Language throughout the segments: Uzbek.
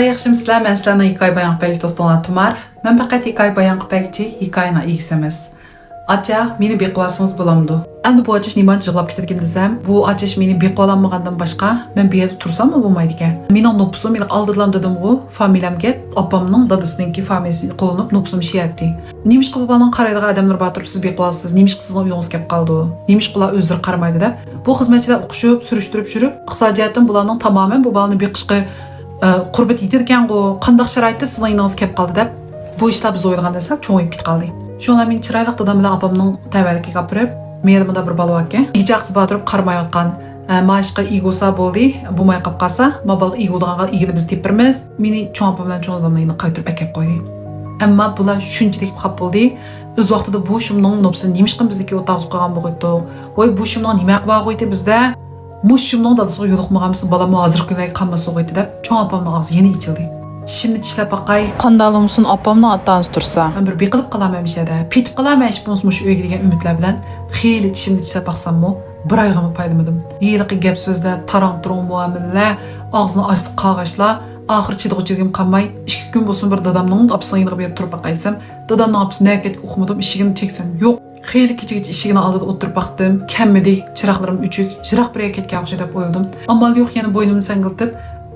Yaxshimisilar, men sizlarning hikoya bayon qiluvchi do'stlarim Tumar. Men faqat hikoya bayon qiluvchi hikoyaning egasi emas. Acha, meni beqilsangiz bo'lamdi. Endi bu achish nima yig'lab ketadigan desam, bu achish meni beqilolmagandan boshqa men bu yerda tursam bo'lmaydi ekan. Mening nopsim, meni oldilam dedim-ku, familiyamga opamning dadasininki familiyasini qo'llanib nopsim shiyatdi. Nimishqa babaning qaraydigan odamlar bor turib siz beqilasiz, nimishqa sizning uyingiz kelib qoldi. Nimishqalar o'zlari qaramaydi deb, bu xizmatchilar o'qishib, surishtirib yurib, iqtisodiyotdan bularning tamoman bu balani beqishga qurbat yetadigan-ku, qanday sharoitda sizning uyingiz kelib qoldi deb, bu ishlar biz o'ylagandan sal cho'ngib ketib qoldi. Shunlar men chiroyli dadam bilan opamning tavalligiga olib, menimda bir bola ekan. Ijaqsi bo'tirib qarmayotgan. Mashqa igosa bo'ldi. Bo'lmay qolib qolsa, mabal igoldiganga igini biz tepirmiz. Meni cho'ng opam bilan cho'ng dadamni qaytarib akib qo'ydi. Ammo bular shunchalik qilib bo'ldi. O'z vaqtida bu shumning nopsini nimishqin bizniki o'taqib qolgan bo'g'aydi. Voy bu shumning nima qilib qo'ydi bizda? Mush shumning dadasiga yo'liqmaganmiz, bolam hozir kunlarga qanmas o'g'aydi deb cho'ng opamning og'zi yana ichildi. Tishimni tishlab baqay. Qandalımsın apamның attanız tursa. Men bir beqilib qolaman mishada. Petib qolaman ish bunus uyga degan umidlar bilan xeyli tishimni tishlab baqsammi, bir oyga paydamadim. Yiliqi gap so'zlar, tarang-turang muomalalar, og'zini ochib qag'ashlar, oxir chidg'uchiligim qolmay, 2 kun bo'lsin bir dadamning opasining yiniga berib turib baqaysam, dadamning opasi naketga uqmadim, ishigini cheksam yo'q. Xeyli kechigacha ishigini oldida o'tirib baqdim, kammidi, chiroqlarim o'chik, jiroq bir ketgan o'xsha deb o'yladim. Ammo yo'q, yana bo'ynimni sangiltib,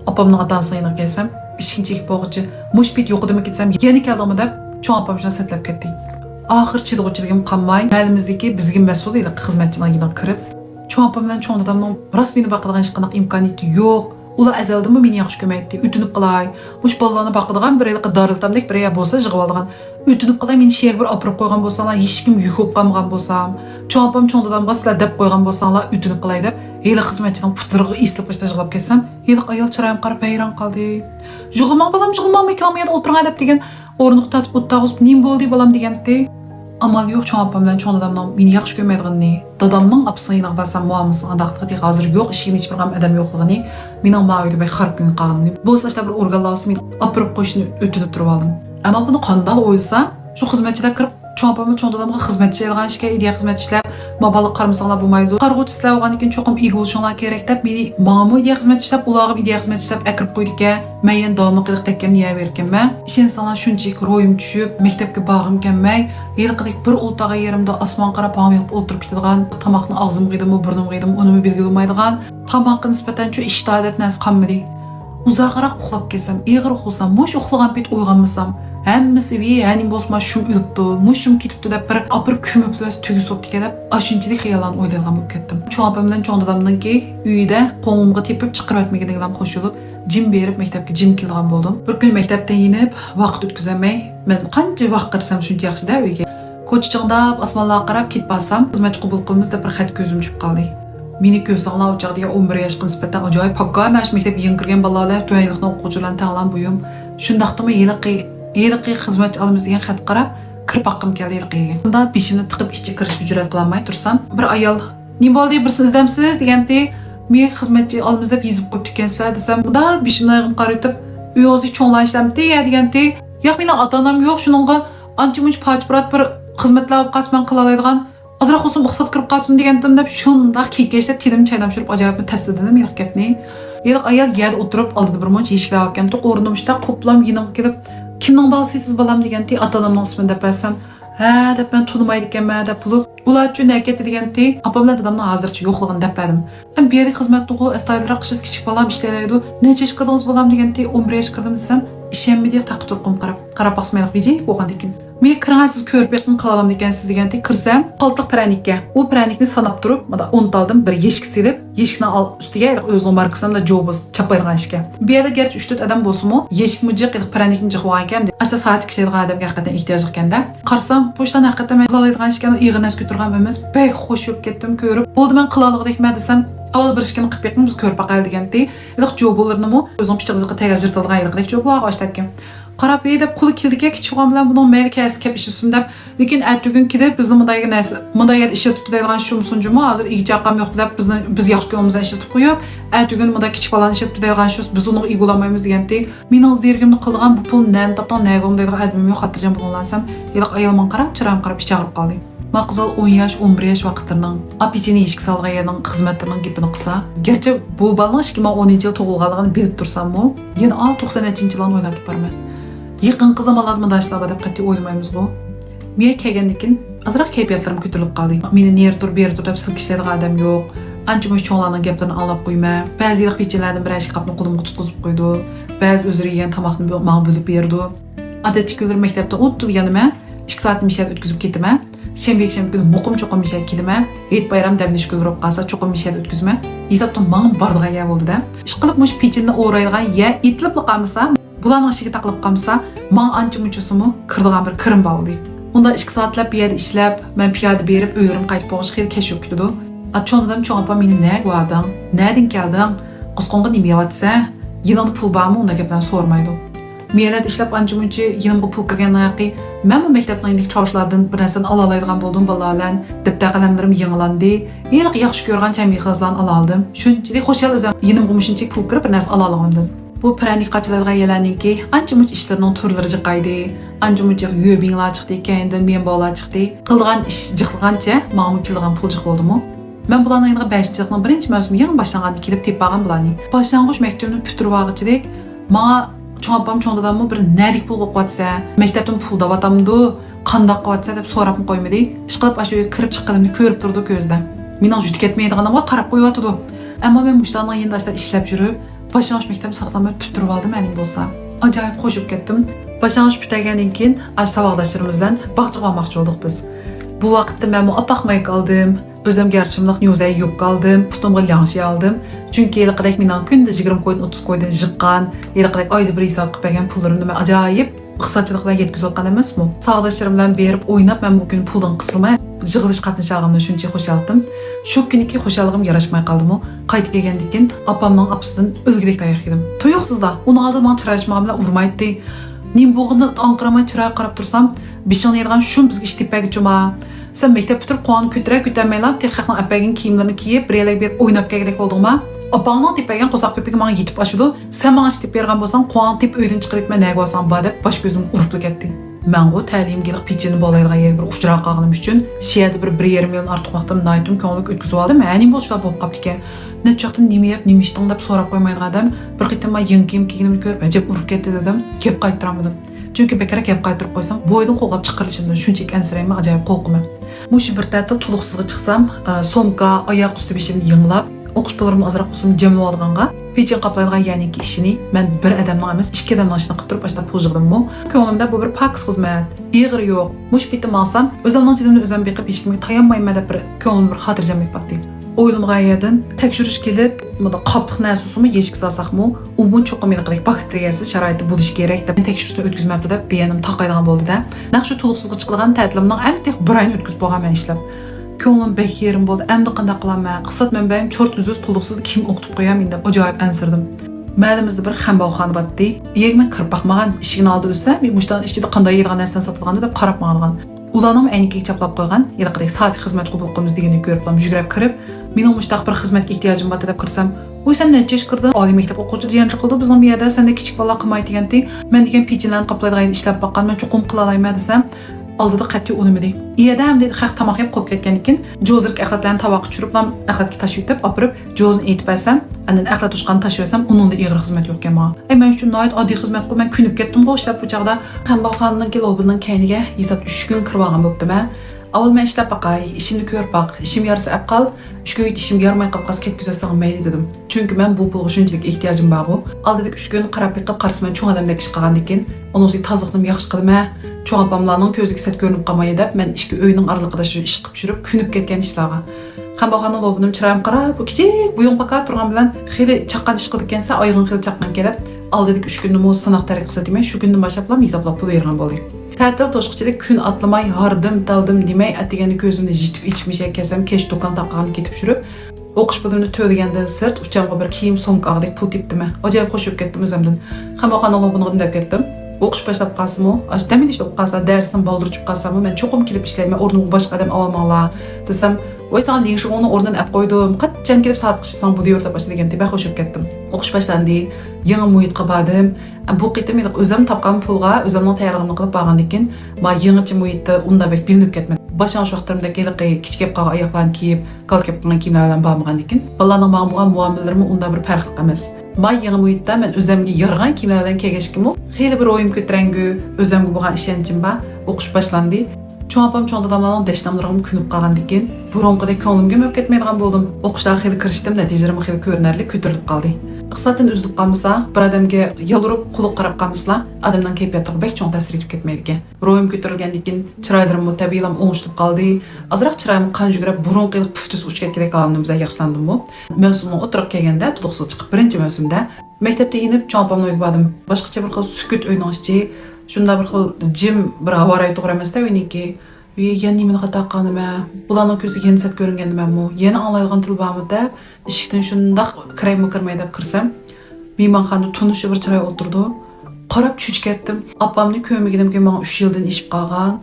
opamning otasining yiniga kelsam, ishkinchiki bo'g'ichi mushbit yo'qdimi ketsam yana keldimi deb cho'ng opam shuni setlab ketdi. Oxir chidg'uchiligim qolmay, mahalimizdagi bizga mas'ul edi xizmatchilarga kirib, cho'ng opam bilan cho'ng dadamning rasmini baqadigan hech qanday imkoniyati yo'q. Ular azaldimi meni yaxshi ko'maydi, o'tinib qilay. Mush bolalarni baqadigan bir yilqi dariltamlik bir yer bo'lsa yig'ib olgan. O'tinib qilay, meni shiyga bir opirib qo'ygan bo'lsanglar, hech kim yuqib qolmagan bo'lsam, cho'ng opam cho'ng dadamga sizlar deb qo'ygan bo'lsanglar, o'tinib qilay deb, hali xizmatchining putlariga eslib qo'yishda yig'ib kelsam, hali ayol chiroyim qarab hayron qoldi. Jug'ilmoq balam, jug'ilmoq mekamga o'tirgan deb degan, o'rniq tatib o'tag'uz, nim bo'ldi balam degandi. Amal yo'q, cho'ng opam bilan cho'ng dadamning meni yaxshi ko'rmaydiganini, dadamning opasining basam muammosi andaqligi hozir yo'q, ishim hech bir ham odam yo'qligini, mening ma'yida bir har kun qolganini, bu so'zlar bir organlarni meni opirib qo'yishni o'tinib turib oldim. Ammo buni qanday o'ylasa, shu xizmatchilar kirib cho'ng opam cho'ng dadamga xizmatchi olgan ishga, ideya xizmatchilar mabalik qarmasanglar bo'lmaydi. Qarg'uvchilar olgan ekan cho'qim egilishinglar kerak deb meni ma'mur ideya xizmatchilar, ularga ideya xizmatchilar akirib qo'ydiga, men davomli qilib tekkan niya berganman. Ishonsanlar shunchalik ro'yim tushib, maktabga borg'im kelmay, yilqilik bir o'rtaga yerimda osmon qarab hamyab o'tirib ketadigan, tomoqni og'zimga yedim, burnimga yedim, unimi belgilamaydigan, tomoqqa nisbatan shu ishda deb nas qolmadi. Uzoqroq uxlab kelsam, eg'ir uxlasam, mush uxlagan payt uyg'onmasam, hammasi yani bosma shum o'libdi, mushum ketibdi deb bir opir ko'miblas tugi so'pdi deb, ashunchalik xayollarni o'ylagan bo'lib ketdim. Cho'ng opam bilan cho'ng dadamninki uyida qo'ng'imga tepib chiqarib o'tmaganidan qo'shilib, jim berib maktabga jim kelgan bo'ldim. Bir kun maktabdan yinib, vaqt o'tkazamay, men qancha vaqt qirsam shuncha yaxshi-da uyga. Ko'chchiqda osmonlarga qarab ketib bo'lsam, xizmatchi qabul qilamiz deb bir xat ko'zim tushib qoldi. Meni ko'rsanglar o'chaqdagi 11 yoshga nisbatan ajoyib pakka mash maktabga yangi kirgan bolalar, to'yliqni o'quvchilarni tanlan buyum. Shundaqdimi yiliqi xizmatchi olamiz degan xat qarab, kirib oqqim keldi yiliqiga. Unda beshimni tiqib ishga kirishga jur'at qilolmay tursam, bir ayol "Nima bo'ldi, bir siz izdamsiz?" degandi. "Men xizmatchi olamiz deb yozib qo'yib ekansizlar" desam, "Bunda beshimni oyog'im qaritib, uyingizga cho'nglanishlamdi" degandi. "Yo'q, mening ota-onam yo'q, shuningga ancha-muncha pachbrat bir xizmatlar qasman qila oladigan azroq olsun ruxsat kirib qolsin degandim deb shundaq kekkashda tilim chaynab shurib ajoyib tasdidim men gapni. Yiliq ayol yerda o'tirib oldida bir muncha eshiklar ekan, to'q o'rnimda qoplam yinim kelib, "Kimning balasiz balam" degandi, ota-onamning ismini deb bersam, "Ha" deb men tunimaydi ekanman deb bo'lib, ular uchun naketi degandi, opam bilan dadamning hozircha yo'qligini deb berdim. Men bu yerda xizmatni astoydalik qilishsiz kichik balam ishlaydi. "Necha ish qildingiz balam" degandi, 11 yosh qildim desam, "Ishonmaydi" deb taqib turqim qarab baqsmaylik vijay qo'ygan ekan. Men kirasiz ko'rib yiqin qila olaman ekansiz deganday kirsam, qaltiq pranikka. U pranikni sanab turib, mana 10 taldim, bir eshik silib, eshikni ustiga o'zim markasam da jobos chapaydigan ishga. Bu yerda garchi 3-4 odam bo'lsa-mu, eshik mujiq pranikni jiqvan ekan. Asta soat kishaydigan odamga haqiqatan ehtiyoj ekanda. Qarsam, pochtan haqiqatan men qila oladigan ishga ig'nas ko'targan emas. Bek xush bo'lib ketdim ko'rib. Bo'ldi men qila oladigan desam, avval bir ishni qilib yiqin biz ko'rib baqal deganday. Iliq jobolarni o'zim pichig'izga tegajirtilgan iliqlik jobo og'ashtakken. Qarab deb qo'li keldiga kichik o'g'am bilan buni mayli kasb kep ishisin deb, lekin ertugun kelib bizni mundayga narsa, mundayga ishlatib turadigan shu musunjumi hozir ig'chaqam yo'q deb biz yaxshi ko'nglimizdan ishlatib qo'yib, ertugun munda kichik bolani ishlatib turadigan shu biz uni ig'olamaymiz degandek, mening zerigimni qilgan bu pul nan topdan nag'om deydigan admim yo'q xotirjam bo'lsam, yiliq ayolman qarab, chiram qarab ish chaqirib qoldi. Maqzal 10 yaş, 11 yaş vaqtlarının apicini yeshik salğayanın xizmatlarının gepini qısa. Gerçi bu balning 2010 yil tug'ilganligini bilib tursam-mu, yana 90-yillarni o'ylab barman. Yaqinqi zamonlarda mundashlar deb qat'iy o'ylamaymiz-ku. Men kelgandan azroq kayfiyatlarim ko'tarilib qoldi. Meni ner tur, ber tur deb silkishlaydigan odam yo'q. Ancha-muncha cho'nglarning gaplarini anglab qo'yma. Ba'zi yillik pechenlardan bir ashki qapni qo'limga tutqizib qo'ydi. Ba'zi o'zi yegan tomoqni menga bo'lib berdi. Odatda kunlar maktabda o'tirganimda 2 soat mishat o'tkazib ketaman. Shanba kuni muqim cho'qim mishat kelma. Hayit bayram damlish kun urib qolsa cho'qim mishat o'tkazma. Hisobdan men bordigan ya bo'ldi-da. Ish qilib mush pechenni o'raydigan ya itlib qolmasa, bularning ishiga taqilib qolmasa, men ancha-munchasimi kirdigan bir kirim bo'ldi. Unda 2 soatlab bir yerda ishlab, men piyoda berib, uylarim qaytib bo'lish xeyli kech bo'lib ketdi. Atchondan cho'ng opam meni nega va'ding? Nereden kelding? Qosqonga nima yeyapsa? Yiningda pul bormi? Unda gaplarni so'rmaydi. Menlar ishlab ancha-muncha yinimga pul kirgandan keyin men bu maktabning chorishlardan bir narsani ola oladigan bo'ldim bolalar. Dipta qalamlarim yangilandi. Aniq yaxshi ko'rgan chamixazlarni ola oldim. Shunchalik xo'shal o'zim yinimga shunchalik pul kirib bir narsa ola olgandim. Bu pranikachilarga yalaningki ancha-muncha ishlarining turlari jiqaydi. Ancha-muncha yubinglar chiqdi, keyindan men bolalar chiqdi. Qilgan ish jiqilgancha, menga kelgan pul jiq bo'ldimi? Men bularning yangi 5-yilning birinchi mavsumi yangi boshlanganda kelib tepag'an bularni. Boshlang'ich maktabni puturib olg'ichidek, menga cho'ng opam cho'ng dadammi bir nalik pul qo'yatsa, maktabdan pul dabatamdi, qandoq qilyapsa deb so'rab qo'ymadi. Ish qilib ashu yerga kirib chiqqanimni ko'rib turdi ko'zda. Mening juda ketmaydiganimga qarab qo'yatdi. Ammo men mushlarning yendashlar ishlab yurib, boshlang'ich maktabni saqlamay puturib oldim mening bo'lsa. Ajoyib qo'shib ketdim. Boshlang'ich putagandan keyin savodoshlarimizdan bilan bog'chaga olmoqchi bo'ldik biz. Bu vaqtda men opaqmay qoldim. Özüm gerçimlik nüzey yok kaldım, putumga lanşı aldım. Çünkü yılqıdak mening kunda 20 qo'ydan 30 qo'ydan jiqqan, yılqıdak oyda bir isat qilib bergan pullarimni men ajoyib iqtisodchilik bilan yetkazib olgan emasmi? Sog'doshlarim bilan berib o'ynab men bu kun puldan qisilmay yig'ilish qatnashganimdan shuncha xursanddim. Shu kuniki xursandligim yarashmay qoldimi? Qaytib kelgandan keyin opamning apsidan o'lgidek tayoq yedim. To'yoqsizlar, uni oldin men chirashma bilan urmaydi. Nim bo'g'ini anqiramay chiroq qarab tursam, beshingni yergan shun bizga ish tepagicuma. Sen mektep bitirib qo'ngni ko'tarmaylam, texnikning apagin kiyimlarini kiyib, bir yerga berib o'ynab kelgandek bo'ldingmi? Opangning tepagan qo'saq ko'piga menga yetib ashudi. Sen menga ish tep bergan bo'lsang, qo'ngni tep uydan chiqarib men nega bo'lsam ba deb bosh ko'zimni urib ketdi. Men bu ta'limga pechini bolaydigan yerga bir uchraq qolganim uchun shiyada bir 1,5 million ortiq vaqtimni aytdim, ko'nglik o'tkazib oldim. Ma'ni bu shular bo'lib qoldi ekan. Nechaqdan nima yeb, nima ishting deb so'rab qo'ymaydigan odam bir qitim men yangi kiyim kiyganimni ko'rib, ajab urib ketdi dedim. Gap qaytaramadim. Chunki bekor gap qaytarib qo'ysam, bo'ydan qo'llab chiqarishimdan shunchaki ansirayman, ajoyib qo'rqaman. Mush bir ta'til to'liqsizga chiqsam, somka, oyoq usti beshimni yinglab, o'qish pullarimni azroq usulni jamlab olganga, pechen qoplaydigan ya'niki ishini men bir odamning emas, 2 odamning ishini qilib turib boshlab pul yig'dim-mu. Ko'nglimda bu bir paks xizmat, ig'ir yo'q. Mush bitim olsam, o'zimning jidimni o'zim beqib hech kimga tayanmayman deb bir ko'nglim bir xotirjamlik topdi. O'ylimga yerdan tekshirish kelib, bunda qoplik narsusimi yechib salsaqmi, umum cho'qimliqlik bakteriyasi sharoiti bo'lishi kerak deb tekshirishni o'tkazmabdi deb beyanim taqaydigan bo'ldi-da. Naqshu to'liqsizga chiqilgan ta'tilimning aniq bir oyni o'tkazib bo'lganman ishlab. Ko'nglim bek yerim bo'ldi. Endi qanday qilaman? Qisat manbaim cho'rt uzuz to'liqsiz kim o'qitib qo'yam deb ajoyib ansirdim. Mahallimizda bir xamboxona botdi. Yegman kirib baxmagan, eshigini oldi o'sa, men mushdan ichida qanday yeydigan narsani sotilganda deb qarab maqalgan. Ularning aynikiga chaplab qo'ygan, yilqidek soat xizmat qabul qilamiz deganini ko'rib, yugurib kirib, mening mushtaq bir xizmatga ehtiyojim bor deb kirsam, "Voy sen necha ish qirding? Oliy maktab o'quvchi degancha qildi, bizning bu yerda senda kichik bola qilmaydi deganti, men degan pechenlarni qoplaydigan ishlab boqqan, men chuqum qila olmayman" desam, oldida qat'iy unimidi. Iyadam dedi, "Xaq tomoq yeb qo'yib ketgandan keyin, jozirk axlatlarni tovoqqa tushirib, axlatga tashib yetib, opirib, jozni etib olsam, andan axlat tushqan tashib olsam, uningda ig'ir xizmat yo'q ekan men. Men uchun noyat oddiy xizmat qilib, men kunib ketdim bu ishlab bu chaqda. Qanboqxonning kilobining kayniga hisob 3 kun kirib olgan bo'pti-man. Avval men ishlab baqay, ishimni ko'rib baq, ishim yarısı aqal, 3 kun ishim yarmay qolqas ketkizsam mayli dedim. Chunki men bu pulga shunchalik ehtiyojim bor-ku. Oldidagi 3 kun qarab biqib qarsman cho'ng odamdek ish qilgandan keyin, uning toziqni yaxshi qilma, cho'ng opamlarning ko'ziga set ko'rinib qolmay deb, men ishga uyning oraliqida shu ish qilib yurib, kunib ketgan ishlarga. Qanboqxonning lobinim chiroyim qarab, bu kichik buyum baqa turgan bilan xeyli chaqqan ish qilib ekansa, oyog'im xeyli chaqqan kelib, oldidagi 3 kunni mo' sinoq tariqasi demay, shu kundan boshlab hisoblab pul bergan bo'ldi. Ta'til to'shqichida kun atlamay, hardim, taldim demay, atigani ko'zimni jitib ichmisha kesam, kech do'kon taqani ketib yurib, o'qish pulimni to'lagandan sirt uchamga bir kiyim so'mka og'dek pul tepdimi. Ajoyib qo'shib ketdim o'zimdan. Qanboqxonning lobini deb ketdim. O'qish boshlab qolsam-u, ashtamin ish olib qolsa, darsni boldirib qolsam, men cho'qim kelib ishlayman, o'rnimga boshqa odam olmoqlar desam, "Voy sen deng shug'ulni o'rnidan olib qo'ydim. Qachon kelib soat qilsang bu deyirsa boshlagan deb qo'shib ketdim. O'qish boshlandi. Yangi muhitga bordim. Bu qitim o'zim topgan pulga o'zimning tayyorligimni qilib borgandan keyin, men yangicha muhitda unda bek bilinib ketmadim. Başan şu vaqtlarımda gelip kichkep qalgan oyoqlarni kiyib, kalkep qilgan kiyimlar bilan bormagandan balaning manga bo'lgan muomalalari unda bir farqli emas. May yangi muhitda men o'zimga yaragan kiyimlar bilan kelgachkimi, xeyli bir o'yim ko'tarangu, o'zimga bo'lgan ishonchim bor. O'qish boshlandi. Cho'ng opam, cho'ng dadamlarning dashnamlarim kunib qolgandan keyin burunqidek ko'nglimga mo'p ketmaydigan bo'ldim. O'qishlarga xeyli kirishdim, natijalarim xeyli ko'rinarli ko'tarilib qoldi. Iqtisoddan uzilib qolmasa, bir odamga yalurib quliq qarab qolmasa, odamning kayfiyatiga bek cho'ng ta'sir etib ketmaydi. Ro'yim ko'tarilgandan keyin chiroylarim tabiiylam o'ngishib qoldi. Azroq chiroyim qon yugurib, burunqilik puftus uchib ketgandek holimimizga yaxshilandim bu. Mavsumning o'tirib kelganda, tuduqsiz chiqib birinchi mavsumda maktabda inib cho'ng opamni uyga bordim. Boshqacha bir xil sukut o'ynashi, shunda bir xil jim bir havoray to'g'ri emasda o'yniki. Yana nimani xato qilganimmi? Bularning ko'ziga yensat ko'ringanimmi? Yana anglaydigan til bormi deb eshikdan shundoq kiraymi deb kirsam, mehmonxonada tunishi bir chiroy o'tirdi. Qarab tushib ketdim. Opamning ko'migini menga 3 yildan ishib qolgan.